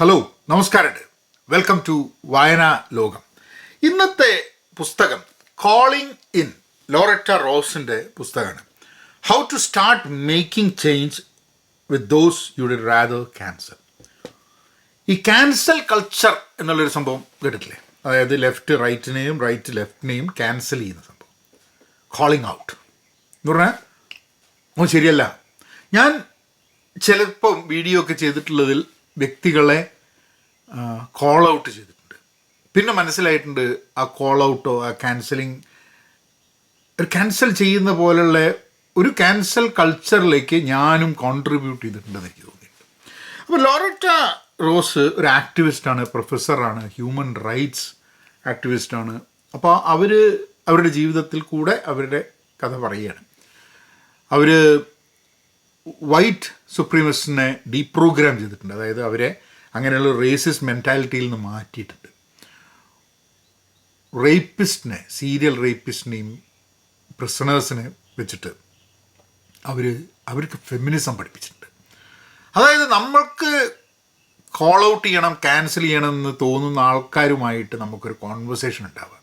Hello, നമസ്കാരം. Welcome to വായന ലോകം. ഇന്നത്തെ പുസ്തകം കോളിംഗ് ഇൻ, ലോററ്റ റോസിൻ്റെ പുസ്തകമാണ്. How to start making change with those you did rather cancel. ഈ ക്യാൻസൽ കൾച്ചർ എന്നുള്ളൊരു സംഭവം കേട്ടിട്ടില്ലേ? അതായത് ലെഫ്റ്റ് റൈറ്റിനെയും റൈറ്റ് ലെഫ്റ്റിനെയും ക്യാൻസൽ ചെയ്യുന്ന സംഭവം, കോളിംഗ് ഔട്ട് എന്ന് പറഞ്ഞാൽ ഓ ശരിയല്ല. ഞാൻ ചിലപ്പം വീഡിയോ ഒക്കെ ചെയ്തിട്ടുള്ളതിൽ വ്യക്തികളെ കോൾ ഔട്ട് ചെയ്തിട്ടുണ്ട്. പിന്നെ മനസ്സിലായിട്ടുണ്ട് ആ കോൾ ഔട്ടോ ആ ക്യാൻസലിങ്, ഒരു ക്യാൻസൽ ചെയ്യുന്ന പോലുള്ള ഒരു ക്യാൻസൽ കൾച്ചറിലേക്ക് ഞാനും കോൺട്രിബ്യൂട്ട് ചെയ്തിട്ടുണ്ടെന്ന് എനിക്ക് തോന്നിയിട്ടുണ്ട്. അപ്പോൾ ലോററ്റ റോസ് ഒരു ആക്ടിവിസ്റ്റാണ്, പ്രൊഫസറാണ്, ഹ്യൂമൻ റൈറ്റ്സ് ആക്ടിവിസ്റ്റാണ്. അപ്പോൾ അവരുടെ ജീവിതത്തിൽ കൂടെ അവരുടെ കഥ പറയുകയാണ്. അവർ വൈറ്റ് സുപ്രീമസിനെ ഡീപ്രോഗ്രാം ചെയ്തിട്ടുണ്ട്. അതായത് അവരെ അങ്ങനെയുള്ള റേസിസ്റ്റ് മെൻറ്റാലിറ്റിയിൽ നിന്ന് മാറ്റിയിട്ടുണ്ട്. റേപ്പിസ്റ്റിനെ, സീരിയൽ റേപ്പിസ്റ്റിനെയും പ്രിസണേഴ്സിനെ വെച്ചിട്ട് അവർക്ക് ഫെമിനിസം പഠിപ്പിച്ചിട്ടുണ്ട്. അതായത് നമ്മൾക്ക് കോൾ ഔട്ട് ചെയ്യണം, ക്യാൻസൽ ചെയ്യണം എന്ന് തോന്നുന്ന ആൾക്കാരുമായിട്ട് നമുക്കൊരു കോൺവെർസേഷൻ ഉണ്ടാവുക.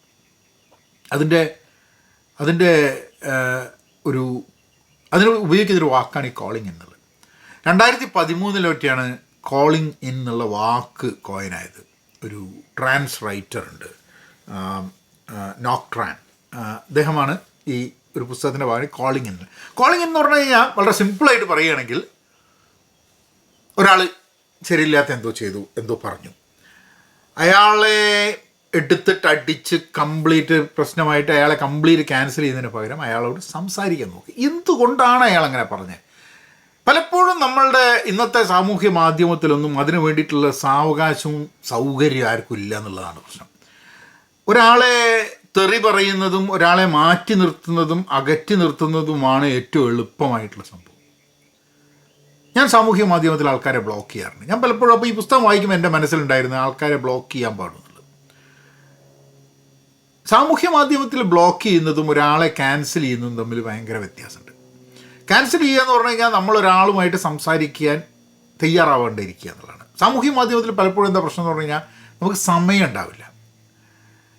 അതിന് ഉപയോഗിക്കുന്നൊരു വാക്കാണ് ഈ കോളിംഗ് എന്നുള്ളത്. 2013 കോളിംഗ് ഇൻ എന്നുള്ള വാക്ക് കോയിനായത്. ഒരു ട്രാൻസ് റൈറ്റർ ഉണ്ട്, നോക് ട്രാൻ. അദ്ദേഹമാണ് ഈ ഒരു പുസ്തകത്തിൻ്റെ ഭാഗം കോളിംഗ് എന്ന്. കോളിംഗ് എന്ന് പറഞ്ഞു കഴിഞ്ഞാൽ വളരെ സിമ്പിളായിട്ട് പറയുകയാണെങ്കിൽ, ഒരാൾ ശരിയില്ലാത്ത എന്തോ ചെയ്തു, എന്തോ പറഞ്ഞു, അയാളെ എടുത്തിട്ട് അടിച്ച് കംപ്ലീറ്റ് പ്രശ്നമായിട്ട് അയാളെ കംപ്ലീറ്റ് ക്യാൻസൽ ചെയ്യുന്നതിന് പകരം അയാളോട് സംസാരിക്കാൻ നോക്കി. എന്തുകൊണ്ടാണ് അയാൾ അങ്ങനെ പറഞ്ഞത്? പലപ്പോഴും നമ്മളുടെ ഇന്നത്തെ സാമൂഹ്യ മാധ്യമത്തിലൊന്നും അതിനു വേണ്ടിയിട്ടുള്ള സാവകാശവും സൗകര്യം ആർക്കും ഇല്ല എന്നുള്ളതാണ് പ്രശ്നം. ഒരാളെ തെറി പറയുന്നതും ഒരാളെ മാറ്റി നിർത്തുന്നതും അകറ്റി നിർത്തുന്നതുമാണ് ഏറ്റവും എളുപ്പമായിട്ടുള്ള സംഭവം. ഞാൻ സാമൂഹ്യ മാധ്യമത്തിൽ ആൾക്കാരെ ബ്ലോക്ക് ചെയ്യാറുണ്ട്. ഞാൻ പലപ്പോഴും അപ്പോൾ ഈ പുസ്തകം വായിക്കുമ്പോൾ എൻ്റെ മനസ്സിലുണ്ടായിരുന്ന ആൾക്കാരെ ബ്ലോക്ക് ചെയ്യാൻ പാടുന്നുള്ളത്. സാമൂഹ്യ മാധ്യമത്തിൽ ബ്ലോക്ക് ചെയ്യുന്നതും ഒരാളെ ക്യാൻസൽ ചെയ്യുന്നതും തമ്മിൽ ഭയങ്കര വ്യത്യാസമുണ്ട്. ക്യാൻസൽ ചെയ്യുക എന്ന് പറഞ്ഞു കഴിഞ്ഞാൽ നമ്മളൊരാളുമായിട്ട് സംസാരിക്കാൻ തയ്യാറാവേണ്ടിയിരിക്കുക എന്നുള്ളതാണ്. സാമൂഹ്യ മാധ്യമത്തിൽ പലപ്പോഴും എന്താ പ്രശ്നം എന്ന് പറഞ്ഞു കഴിഞ്ഞാൽ നമുക്ക് സമയം ഉണ്ടാവില്ല.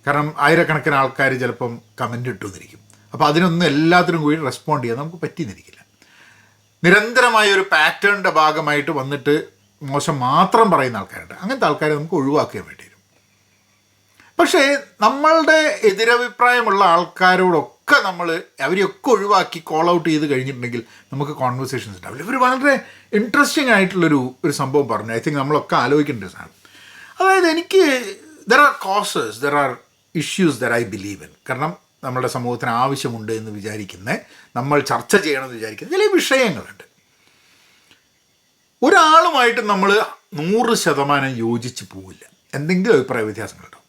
കാരണം ആയിരക്കണക്കിന് ആൾക്കാർ ചിലപ്പം കമൻ്റ് ഇട്ടുവന്നിരിക്കും. അപ്പോൾ അതിനൊന്നും എല്ലാത്തിനും കൂടി റെസ്പോണ്ട് ചെയ്യാൻ നമുക്ക് പറ്റിയെന്നിരിക്കില്ല. നിരന്തരമായ ഒരു പാറ്റേണിൻ്റെ ഭാഗമായിട്ട് വന്നിട്ട് മോശം മാത്രം പറയുന്ന ആൾക്കാരുണ്ട്. അങ്ങനത്തെ ആൾക്കാരെ നമുക്ക് ഒഴിവാക്കാൻ വേണ്ടി വരും. പക്ഷേ നമ്മളുടെ എതിരഭിപ്രായമുള്ള ആൾക്കാരോടൊക്കെ അവരെയൊക്കെ ഒഴിവാക്കി കോൾ ഔട്ട് ചെയ്ത് കഴിഞ്ഞിട്ടുണ്ടെങ്കിൽ നമുക്ക് കോൺവെർസേഷൻസ് ഉണ്ടാവില്ല. ഇവർ വളരെ ഇൻട്രസ്റ്റിംഗ് ആയിട്ടുള്ളൊരു സംഭവം പറഞ്ഞു. ഐ തിങ്ക് നമ്മളൊക്കെ ആലോചിക്കേണ്ട സാധനം. അതായത് എനിക്ക് there are causes, there are issues there I believe in. കാരണം നമ്മുടെ സമൂഹത്തിന് ആവശ്യമുണ്ട് എന്ന് വിചാരിക്കുന്ന, നമ്മൾ ചർച്ച ചെയ്യണമെന്ന് വിചാരിക്കുന്ന ചില വിഷയങ്ങളുണ്ട്. ഒരാളുമായിട്ട് നമ്മൾ 100% യോജിച്ച് പോവില്ല, എന്തെങ്കിലും അഭിപ്രായ വ്യത്യാസങ്ങളുണ്ടാവും.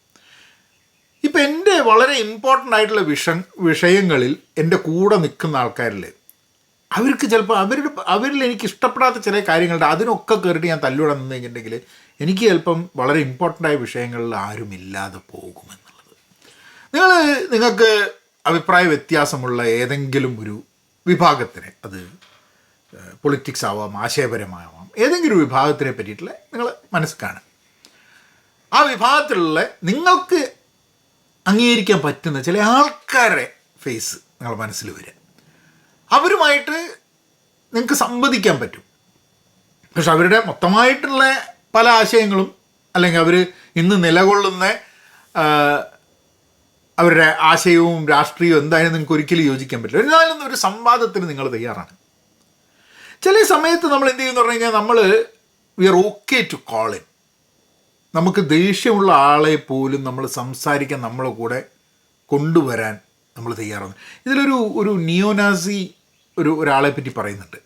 ഇപ്പം എൻ്റെ വളരെ ഇമ്പോർട്ടൻ്റ് ആയിട്ടുള്ള വിഷയങ്ങളിൽ എൻ്റെ കൂടെ നിൽക്കുന്ന ആൾക്കാരിൽ അവർക്ക് ചിലപ്പോൾ അവരിൽ എനിക്ക് ഇഷ്ടപ്പെടാത്ത ചില കാര്യങ്ങളുണ്ട്. അതിനൊക്കെ കയറിയിട്ട് ഞാൻ തല്ലുകൂടെ നിന്ന് കഴിഞ്ഞിട്ടുണ്ടെങ്കിൽ എനിക്ക് ചിലപ്പം വളരെ ഇമ്പോർട്ടൻ്റായ വിഷയങ്ങളിൽ ആരുമില്ലാതെ പോകുമെന്നുള്ളത്. നിങ്ങൾക്ക് അഭിപ്രായ വ്യത്യാസമുള്ള ഏതെങ്കിലും ഒരു വിഭാഗത്തിനെ, അത് പൊളിറ്റിക്സ് ആവാം, ആശയപരമാവാം, ഏതെങ്കിലും ഒരു വിഭാഗത്തിനെ പറ്റിയിട്ടുള്ള നിങ്ങൾ മനസ്സിൽ കാണും. ആ വിഭാഗത്തിലുള്ള നിങ്ങൾക്ക് അംഗീകരിക്കാൻ പറ്റുന്ന ചില ആൾക്കാരുടെ ഫേസ് നിങ്ങളുടെ മനസ്സിൽ വരിക. അവരുമായിട്ട് നിങ്ങൾക്ക് സംവദിക്കാൻ പറ്റും. പക്ഷെ അവരുടെ മൊത്തമായിട്ടുള്ള പല ആശയങ്ങളും, അല്ലെങ്കിൽ അവർ ഇന്ന് നിലകൊള്ളുന്ന അവരുടെ ആശയവും രാഷ്ട്രീയവും എന്തായാലും നിങ്ങൾക്ക് ഒരിക്കലും യോജിക്കാൻ പറ്റില്ല. എന്നാലും ഒരു സംവാദത്തിന് നിങ്ങൾ തയ്യാറാണ്. ചില സമയത്ത് നമ്മൾ എന്ത് ചെയ്യുമെന്ന് പറഞ്ഞു കഴിഞ്ഞാൽ we are okay to call in. നമുക്ക് ദേഷ്യമുള്ള ആളെ പോലും നമ്മൾ സംസാരിക്കാൻ നമ്മളെ കൂടെ കൊണ്ടുവരാൻ നമ്മൾ തയ്യാറാണ്. ഇതിലൊരു നിയോനാസി ഒരാളെ പറ്റി പറയുന്നുണ്ട്.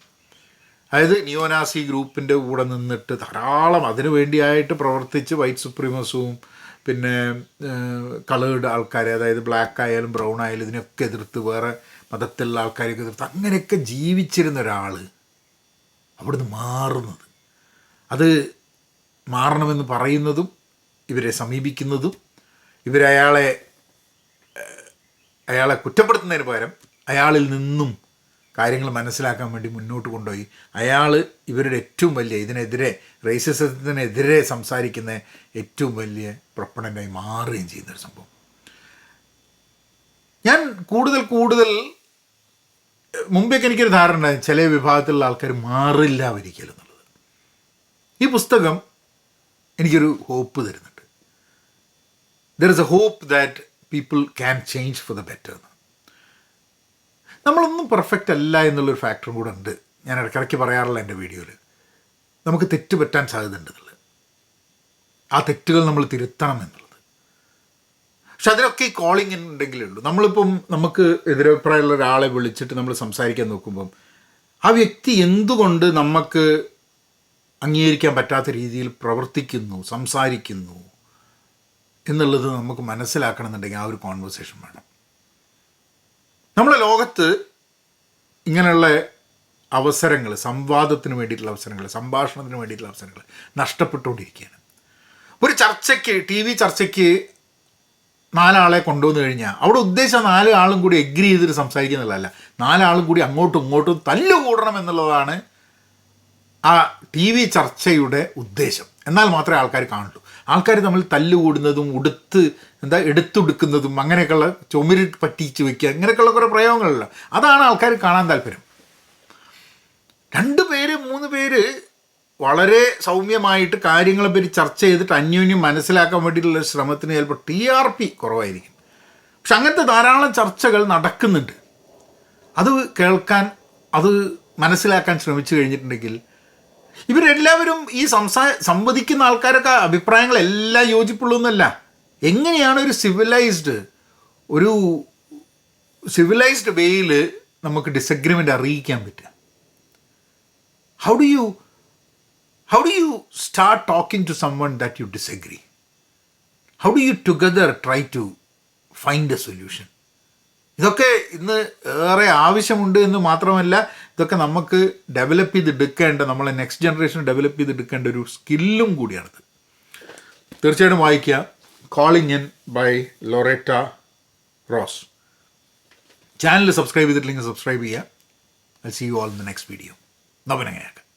അതായത് നിയോനാസി ഗ്രൂപ്പിൻ്റെ കൂടെ നിന്നിട്ട് ധാരാളം അതിനു വേണ്ടിയായിട്ട് പ്രവർത്തിച്ച് വൈറ്റ് സുപ്രീമസും പിന്നെ കളേർഡ് ആൾക്കാരെ, അതായത് ബ്ലാക്ക് ആയാലും ബ്രൗൺ ആയാലും ഇതിനൊക്കെ എതിർത്ത്, വേറെ മതത്തിലുള്ള ആൾക്കാരെയൊക്കെ എതിർത്ത് അങ്ങനെയൊക്കെ ജീവിച്ചിരുന്ന ഒരാൾ അവിടുന്ന് മാറുന്നത്, അത് മാറണമെന്ന് പറയുന്നതും ഇവരെ സമീപിക്കുന്നതും അയാളെ കുറ്റപ്പെടുത്തുന്നതിന് പകരം അയാളിൽ നിന്നും കാര്യങ്ങൾ മനസ്സിലാക്കാൻ വേണ്ടി മുന്നോട്ട് കൊണ്ടുപോയി. അയാൾ ഇവരുടെ ഏറ്റവും വലിയ ഇതിനെതിരെ റേസിസത്തിനെതിരെ സംസാരിക്കുന്ന ഏറ്റവും വലിയ പ്രൊപ്പണൻ്റായി മാറുകയും ചെയ്യുന്നൊരു സംഭവം. ഞാൻ കൂടുതൽ മുമ്പേക്ക് എനിക്കൊരു ധാരണ ഉണ്ടായി ചില വിഭാഗത്തിലുള്ള ആൾക്കാർ മാറില്ല ഒരിക്കലും എന്നുള്ളത്. ഈ പുസ്തകം എനിക്കൊരു ഹോപ്പ് തരുന്നുണ്ട്. There is a hope that people can change for the better. നമ്മളൊന്നും പെർഫെക്റ്റ് അല്ല എന്നുള്ളൊരു ഫാക്ടറും കൂടെ ഉണ്ട്. ഞാൻ ഇടയ്ക്കിടയ്ക്ക് പറയാറുള്ള എൻ്റെ വീഡിയോയിൽ നമുക്ക് തെറ്റ് പറ്റാൻ സാധ്യതയുണ്ട് എന്നുള്ളത്. ആ തെറ്റുകൾ നമ്മൾ തിരുത്തണം എന്നുള്ളത്. പക്ഷെ അതിനൊക്കെ ഈ കോളിംഗ് ഉണ്ടെങ്കിലേ ഉള്ളൂ. നമ്മളിപ്പം നമുക്ക് എതിരഭിപ്രായമുള്ള ഒരാളെ വിളിച്ചിട്ട് നമ്മൾ സംസാരിക്കാൻ നോക്കുമ്പം ആ വ്യക്തി എന്തുകൊണ്ട് നമുക്ക് അംഗീകരിക്കാൻ പറ്റാത്ത രീതിയിൽ പ്രവർത്തിക്കുന്നു, സംസാരിക്കുന്നു എന്നുള്ളത് നമുക്ക് മനസ്സിലാക്കണമെന്നുണ്ടെങ്കിൽ ആ ഒരു കോൺവെർസേഷൻ വേണം. നമ്മളെ ലോകത്ത് ഇങ്ങനെയുള്ള അവസരങ്ങൾ, സംവാദത്തിന് വേണ്ടിയിട്ടുള്ള അവസരങ്ങൾ, സംഭാഷണത്തിന് വേണ്ടിയിട്ടുള്ള അവസരങ്ങൾ നഷ്ടപ്പെട്ടുകൊണ്ടിരിക്കുകയാണ്. ഒരു ചർച്ചയ്ക്ക്, TV ചർച്ചയ്ക്ക് 4 ആളെ കൊണ്ടുവന്നു കഴിഞ്ഞാൽ അവിടെ ഉദ്ദേശിച്ച 4 ആളും കൂടി എഗ്രി ചെയ്തിട്ട് സംസാരിക്കുന്നുള്ളതല്ല, 4 ആളും കൂടി അങ്ങോട്ടും ഇങ്ങോട്ടും തല്ലുകൂടണം എന്നുള്ളതാണ് ആ TV ചർച്ചയുടെ ഉദ്ദേശം. എന്നാൽ മാത്രമേ ആൾക്കാർ കാണുള്ളൂ. ആൾക്കാർ തമ്മിൽ തല്ലുകൂടുന്നതും എടുത്തുടുക്കുന്നതും അങ്ങനെയൊക്കെയുള്ള ചുമര് പറ്റിച്ച് വയ്ക്കുക, ഇങ്ങനെയൊക്കെയുള്ള കുറേ പ്രയോഗങ്ങളല്ല. അതാണ് ആൾക്കാർ കാണാൻ താല്പര്യം. 2 പേര് 3 പേര് വളരെ സൗമ്യമായിട്ട് കാര്യങ്ങളെപ്പറ്റി ചർച്ച ചെയ്തിട്ട് അന്യോന്യം മനസ്സിലാക്കാൻ വേണ്ടിയിട്ടുള്ള ശ്രമത്തിന് ചിലപ്പോൾ TRP കുറവായിരിക്കും. പക്ഷെ അങ്ങനത്തെ ധാരാളം ചർച്ചകൾ നടക്കുന്നുണ്ട്. അത് കേൾക്കാൻ, അത് മനസ്സിലാക്കാൻ ശ്രമിച്ചു കഴിഞ്ഞിട്ടുണ്ടെങ്കിൽ ഇവരെല്ലാവരും ഈ സംവദിക്കുന്ന ആൾക്കാരൊക്കെ അഭിപ്രായങ്ങളെല്ലാം യോജിപ്പുള്ളൂന്നല്ല. എങ്ങനെയാണ് ഒരു സിവിലൈസ്ഡ് വേയിൽ നമുക്ക് ഡിസഗ്രിമെൻ്റ് അറിയിക്കാൻ പറ്റുക? How do you start talking to someone that you disagree? How do you together try to find a solution? ഇതൊക്കെ ഇന്ന് ഏറെ ആവശ്യമുണ്ട് എന്ന് മാത്രമല്ല, ഇതൊക്കെ നമുക്ക് ഡെവലപ്പ് ചെയ്തെടുക്കേണ്ട, നമ്മളെ നെക്സ്റ്റ് ജനറേഷൻ ഡെവലപ്പ് ചെയ്തെടുക്കേണ്ട ഒരു സ്കില്ലും കൂടിയാണിത്. തീർച്ചയായിട്ടും വായിക്കുക. Calling in by Loretta Rose. Channel subscribe ചെയ്തിട്ടില്ലെങ്കിൽ സബ്സ്ക്രൈബ് ചെയ്യുക. I see you all in the next video. നവനങ്ങനെയാക്കാം.